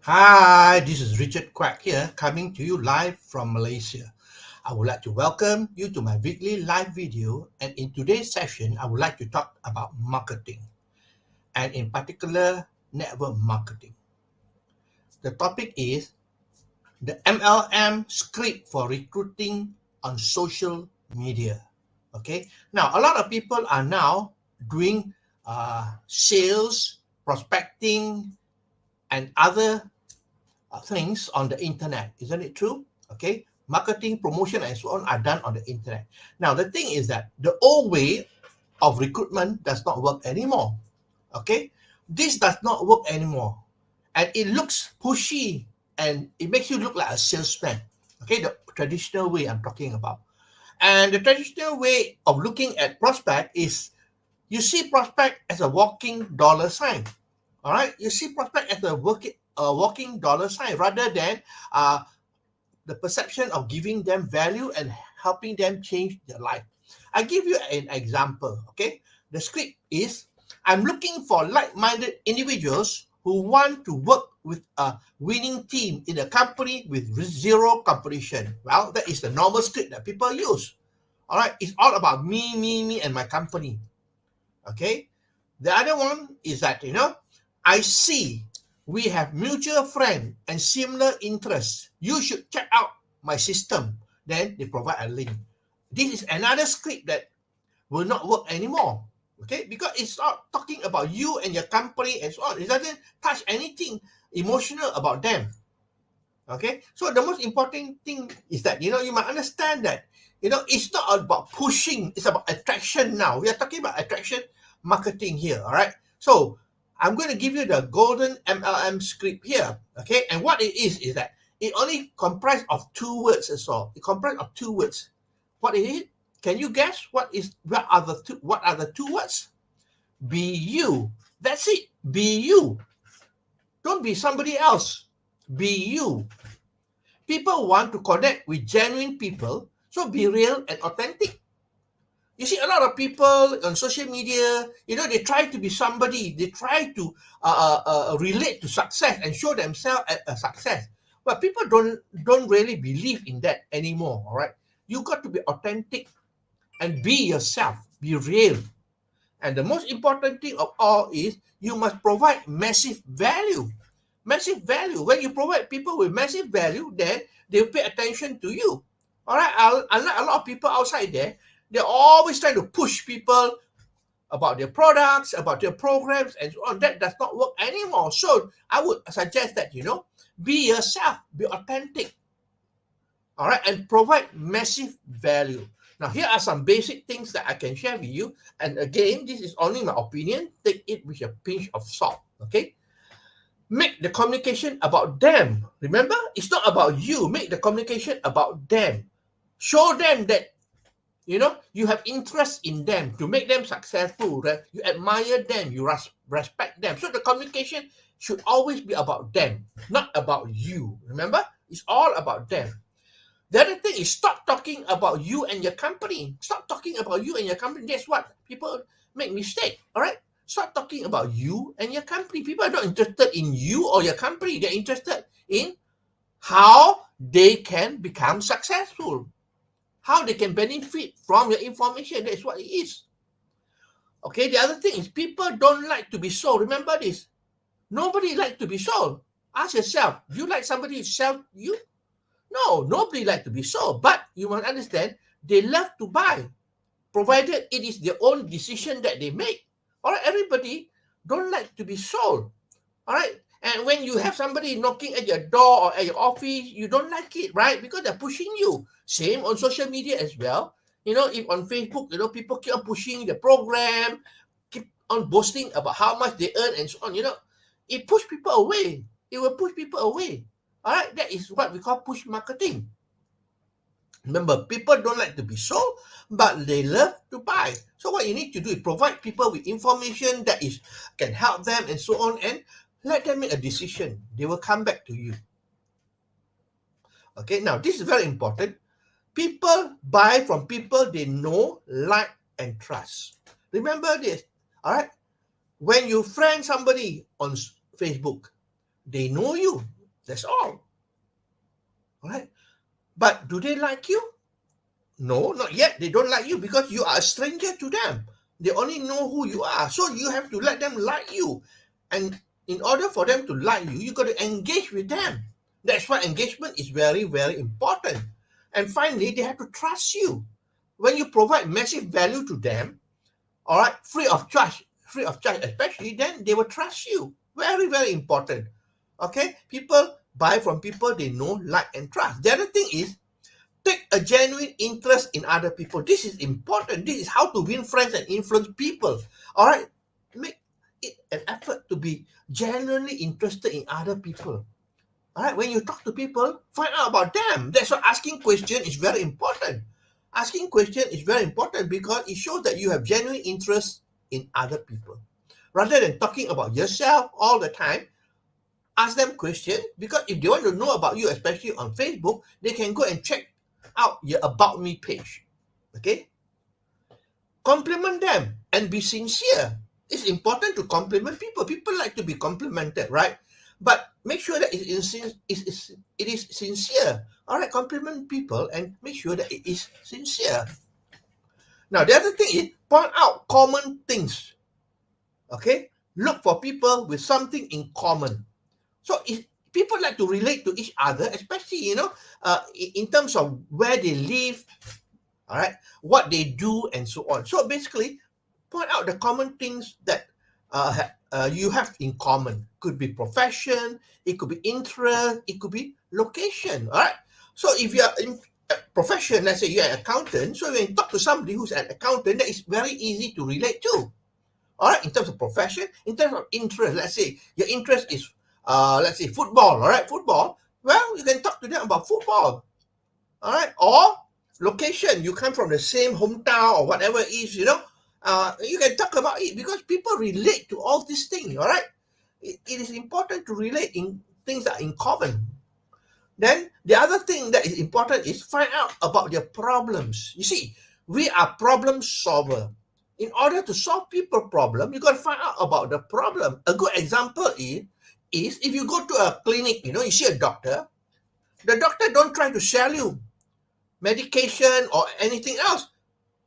Hi, this is Richard Quack here, coming to you live from Malaysia. I would like to welcome you to my weekly live video, and in today's session, I would like to talk about marketing, and in particular, network marketing. The topic is the MLM script for recruiting on social media. Okay, now a lot of people are now doing sales, prospecting, and other things on the internet. Isn't it true? Okay, marketing, promotion, and so on are done on the internet. Now, the thing is that the old way of recruitment does not work anymore. Okay, this does not work anymore, and it looks pushy and it makes you look like a salesman. Okay, the traditional way I'm talking about. And the traditional way of looking at prospect is you see prospect as a walking dollar sign. All right, you see prospect as a walking dollar sign rather than uh, the perception of giving them value and helping them change their life. I give you an example. Okay, the script is I'm looking for like-minded individuals who want to work with a winning team in a company with zero competition. Well, that is the normal script that people use. All right, it's all about me, and my company. Okay, the other one is that, I see we have mutual friend and similar interests. You should check out my system. Then they provide a link. This is another script that will not work anymore. Okay, because it's not talking about you and your company and so on. It doesn't touch anything emotional about them. Okay, so the most important thing is that you might understand that it's not about pushing, it's about attraction. Now we are talking about attraction marketing here. All right, so I'm going to give you the golden MLM script here. Okay, and what it is that it only comprised of two words. As all it comprised of two words. What is it? Can you guess what are the two words? Be you. That's it. Be you. Don't be somebody else. Be you. People want to connect with genuine people, so be real and authentic. You see, a lot of people on social media, they try to be somebody. They try to relate to success and show themselves as a success. But people don't really believe in that anymore. All right, you got to be authentic and be yourself. Be real. And the most important thing of all is you must provide massive value. Massive value. When you provide people with massive value, then they'll pay attention to you. All right. Unlike a lot of people outside there, they're always trying to push people about their products, about their programs, and so on. That does not work anymore. So I would suggest that, be yourself, be authentic, all right, and provide massive value. Now, here are some basic things that I can share with you. And again, this is only my opinion. Take it with a pinch of salt, okay? Make the communication about them. Remember, it's not about you. Make the communication about them. Show them that, you have interest in them to make them successful, right? You admire them, you respect them. So the communication should always be about them, not about you. Remember, it's all about them. The other thing is stop talking about you and your company. Stop talking about you and your company. That's what people make mistake. All right. Stop talking about you and your company. People are not interested in you or your company. They're interested in how they can become successful, how they can benefit from your information. That's what it is. Okay. The other thing is people don't like to be sold. Remember this. Nobody like to be sold. Ask yourself, do you like somebody to sell you? No, nobody like to be sold, but you must understand they love to buy, provided it is their own decision that they make. All right, everybody don't like to be sold. All right, and when you have somebody knocking at your door or at your office, you don't like it, right? Because they're pushing you. Same on social media as well. If on Facebook, people keep on pushing the program, keep on boasting about how much they earn and so on. It push people away. It will push people away. All right, that is what we call push marketing. Remember, people don't like to be sold, but they love to buy. So what you need to do is provide people with information that is can help them and so on, and let them make a decision. They will come back to you. Okay, now this is very important. People buy from people they know, like, and trust. Remember this. All right, when you friend somebody on Facebook, They know you. That's all. All right. But do they like you? No, not yet. They don't like you because you are a stranger to them. They only know who you are. So you have to let them like you. And in order for them to like you got to engage with them. That's why engagement is very, very important. And finally, they have to trust you. When you provide massive value to them, all right, free of charge especially, then they will trust you. Very, very important. Okay? People buy from people they know, like, and trust. The other thing is, take a genuine interest in other people. This is important. This is how to win friends and influence people. All right, make it an effort to be genuinely interested in other people. All right, when you talk to people, find out about them. That's why asking question is very important. Asking question is very important because it shows that you have genuine interest in other people. Rather than talking about yourself all the time, ask them question, because if they want to know about you, especially on Facebook, they can go and check out your About Me page. Okay? Compliment them and be sincere. It's important to compliment people. People like to be complimented, right? But make sure that it is sincere. All right, compliment people and make sure that it is sincere. Now, the other thing is point out common things. Okay? Look for people with something in common. So people like to relate to each other, especially, in terms of where they live, all right, what they do, and so on. So basically, point out the common things that you have in common. Could be profession, it could be interest, it could be location. All right. So if you are in profession, let's say you're an accountant, so when you talk to somebody who's an accountant, that is very easy to relate to. All right, in terms of profession, in terms of interest, let's say your interest is, let's say football. All right, football. Well, you can talk to them about football. All right, or location. You come from the same hometown or whatever it is. You can talk about it because people relate to all these things. All right, it is important to relate in things that are in common. Then the other thing that is important is find out about their problems. You see, we are problem solver. In order to solve people problem, you got to find out about the problem. A good example is if you go to a clinic, you see a doctor. The doctor don't try to sell you medication or anything else.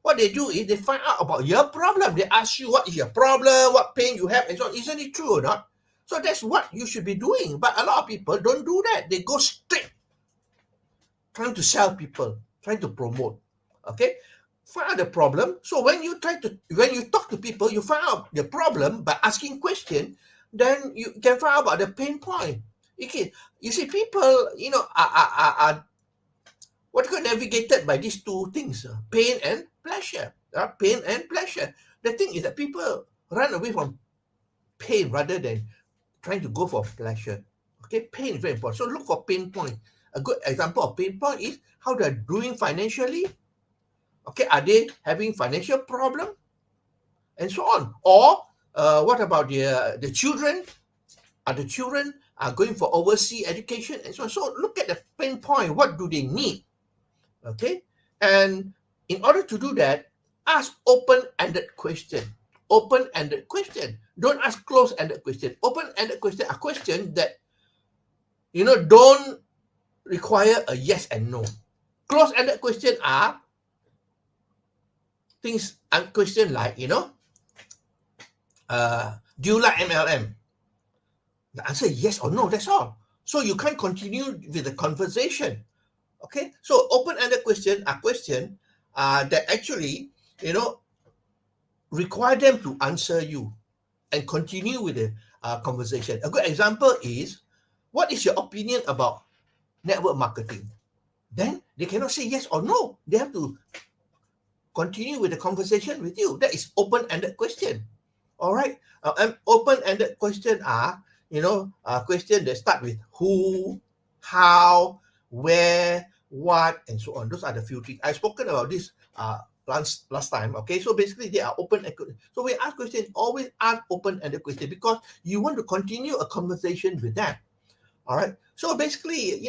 What they do is they find out about your problem. They ask you what is your problem, what pain you have, and so on. Isn't it true or not? So that's what you should be doing. But a lot of people don't do that. They go straight trying to sell people, trying to promote. Okay, find out the problem. So when you talk to people, you find out the problem by asking question. Then you can find out about the pain point. Okay, you see, people, are what got navigated by these two things: pain and pleasure. Pain and pleasure. The thing is that people run away from pain rather than trying to go for pleasure. Okay, pain is very important. So look for pain point. A good example of pain point is how they're doing financially. Okay, are they having financial problem, and so on? Or what about the children? Are the children are going for overseas education, and so on? So look at the pain point. What do they need? Okay, and in order to do that, ask open-ended question. Open-ended question. Don't ask close-ended question. Open-ended question are questions that don't require a yes and no. Close-ended question are things and question like, do you like MLM? The answer is yes or no, that's all. So you can't continue with the conversation. Okay, so open-ended question are question that actually, require them to answer you and continue with the conversation. A good example is, what is your opinion about network marketing? Then they cannot say yes or no. They have to continue with the conversation with you. That is open-ended question. All right. Open-ended question are, question that start with who, how, where, what, and so on. Those are the few things. I've spoken about this last time. Okay. So basically they are open-ended. So when you ask questions, always ask open-ended question because you want to continue a conversation with them. All right. So basically,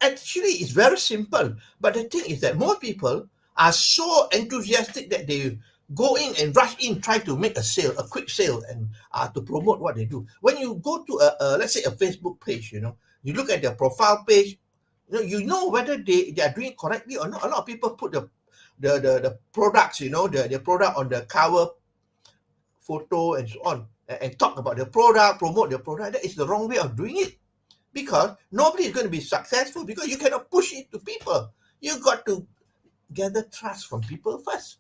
actually it's very simple. But the thing is that most people are so enthusiastic that go in and rush in, try to make a sale, a quick sale, and to promote what they do. When you go to let's say a Facebook page, you look at their profile page, you know whether they are doing it correctly or not. A lot of people put the products, the product on the cover photo and so on, and talk about the product, promote the product. That is the wrong way of doing it, because nobody is going to be successful, because you cannot push it to people. You got to gather trust from people first.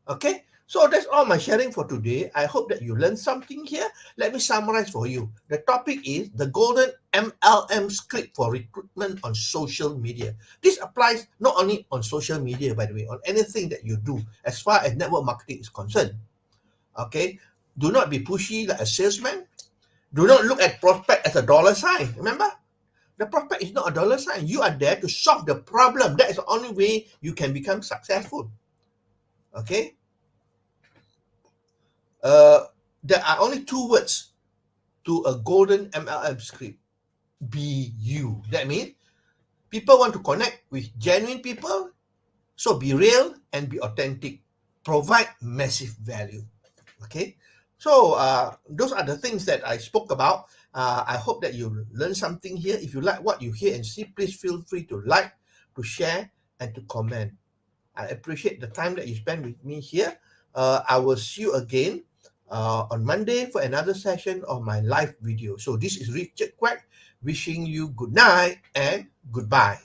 Okay, so that's all my sharing for today. I hope that you learned something here. Let me summarize for you. The topic is the golden MLM script for recruitment on social media. This applies not only on social media, by the way, on anything that you do as far as network marketing is concerned. Okay, do not be pushy like a salesman. Do not look at prospect as a dollar sign. Remember, the prospect is not a dollar sign. You are there to solve the problem. That is the only way you can become successful. Okay. There are only two words to a golden MLM script: be you. That means people want to connect with genuine people, so be real and be authentic. Provide massive value. Okay, so those are the things that I spoke about. I hope that you learn something here. If you like what you hear and see, please feel free to like, to share, and to comment. I appreciate the time that you spend with me here. I will see you again on Monday for another session of my live video. So this is Richard Quack wishing you good night and goodbye.